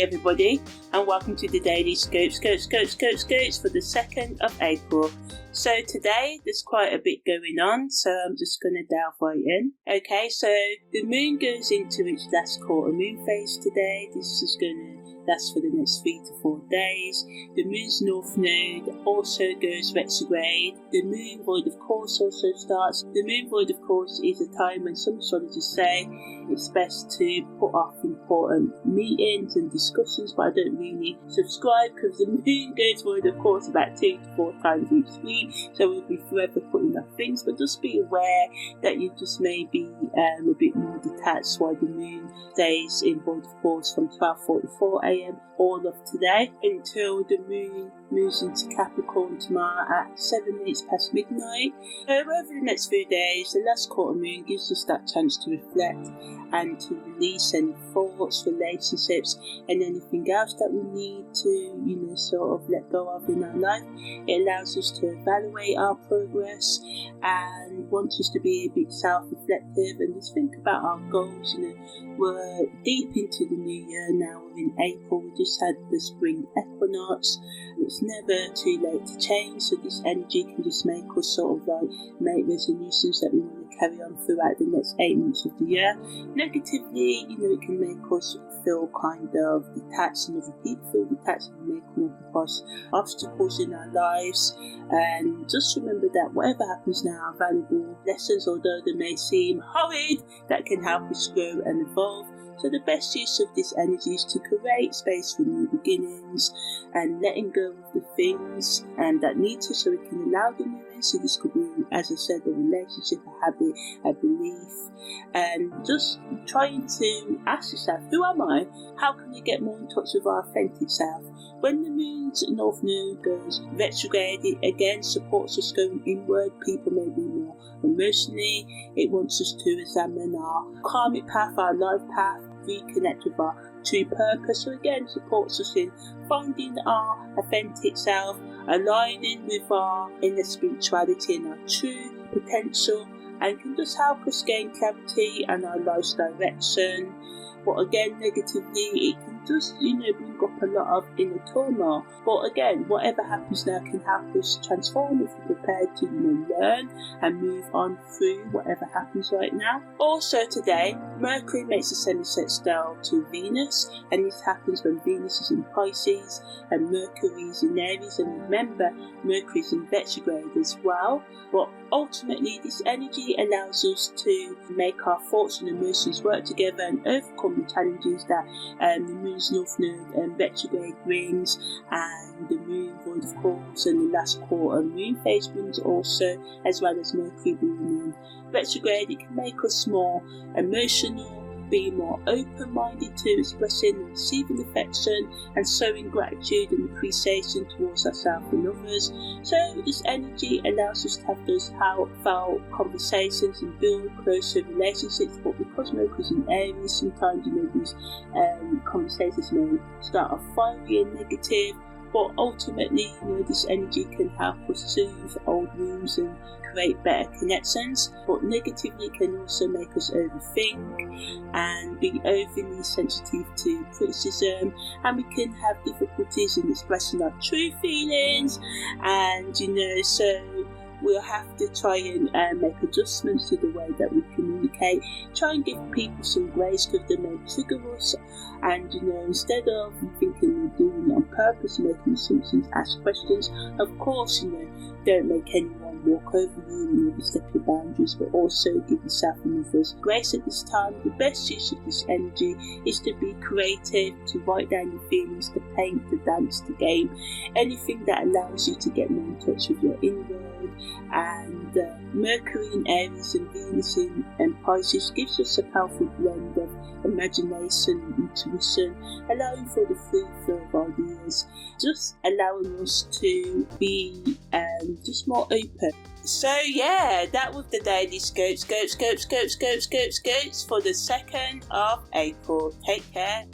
everybody, and welcome to the Daily Scopes for the 2nd of April. So today there's quite a bit going on, so I'm just going to delve right in. Okay, so the moon goes into its last quarter moon phase today. This is going to last for the next 3 to 4 days. The moon's north node also goes retrograde. The moon void of course also starts. The moon void of course is a time when some astrologers say it's best to put off important meetings and discussions, but I don't really subscribe because the moon goes void of course about 2 to 4 times each week, so we'll be forever putting off things. But just be aware that you just may be a bit more detached while the moon stays in void of course from 12:44 a.m. all of today until the moon moves into Capricorn tomorrow at 7 minutes past midnight. Over the next few days, the last quarter moon gives us that chance to reflect and to release any thoughts, relationships, and anything else that we need to, sort of let go of in our life. It allows us to evaluate our progress and wants us to be a bit self-reflective and just think about our goals. We're deep into the new year now. We're in April. We just had the spring equinox. It's never too late to change, so this energy can just make us sort of make resolutions that we want to carry on throughout the next 8 months of the year. Negatively, it can make us feel kind of detached, and other people feel detached, and may come up across obstacles in our lives. And just remember that whatever happens now are valuable lessons, although they may seem horrid, that can help us grow and evolve. So the best use of this energy is to create space for new beginnings and letting go of the things that need to, so we can allow the new in. So this could be, as I said, a relationship, a habit, a belief, and just trying to ask yourself, who am I? How can we get more in touch with our authentic self? When the moon's north node goes retrograde, it again supports us going inward. People may be more emotionally. It wants us to examine our karmic path, our life path, reconnect with our true purpose. So again, supports us in finding our authentic self, aligning with our inner spirituality and our true potential, and can just help us gain clarity and our life's direction. But again, negatively, it can just, bring up a lot of inner turmoil. But again, whatever happens now can help us transform if we're prepared to, learn and move on through whatever happens right now. Also today, Mercury makes a semi-sextile to Venus, and this happens when Venus is in Pisces and Mercury is in Aries. And remember, Mercury is in retrograde as well. But ultimately, this energy allows us to make our thoughts and emotions work together and overcome the challenges that the moon's north node and retrograde brings, and the moon void of course and the last quarter moon phase brings also, as well as Mercury being in retrograde. It can make us more emotional, be more open-minded to expressing and receiving affection and showing gratitude and appreciation towards ourselves and others. So this energy allows us to have those heartfelt conversations and build closer relationships. But because Mercury's in Aries, sometimes these conversations may start off fiery and negative. But ultimately, this energy can help us soothe old wounds and create better connections. But negatively can also make us overthink and be overly sensitive to criticism, and we can have difficulties in expressing our true feelings. And so we'll have to try and make adjustments to the way that we communicate. Try and give people some grace because they may trigger us. And instead of thinking we're doing it on purpose, making assumptions, ask questions. Of course, don't make anyone walk over you and overstep your boundaries, but also give yourself and others grace at this time. The best use of this energy is to be creative, to write down your feelings, to paint, to dance, to game, anything that allows you to get more in touch with your inner world. And Mercury in Aries and Venus in Pisces gives us a powerful blend of imagination and intuition, allowing for the free flow of ideas, just allowing us to be just more open. So yeah, that was the Daily Scopes for the 2nd of April. Take care.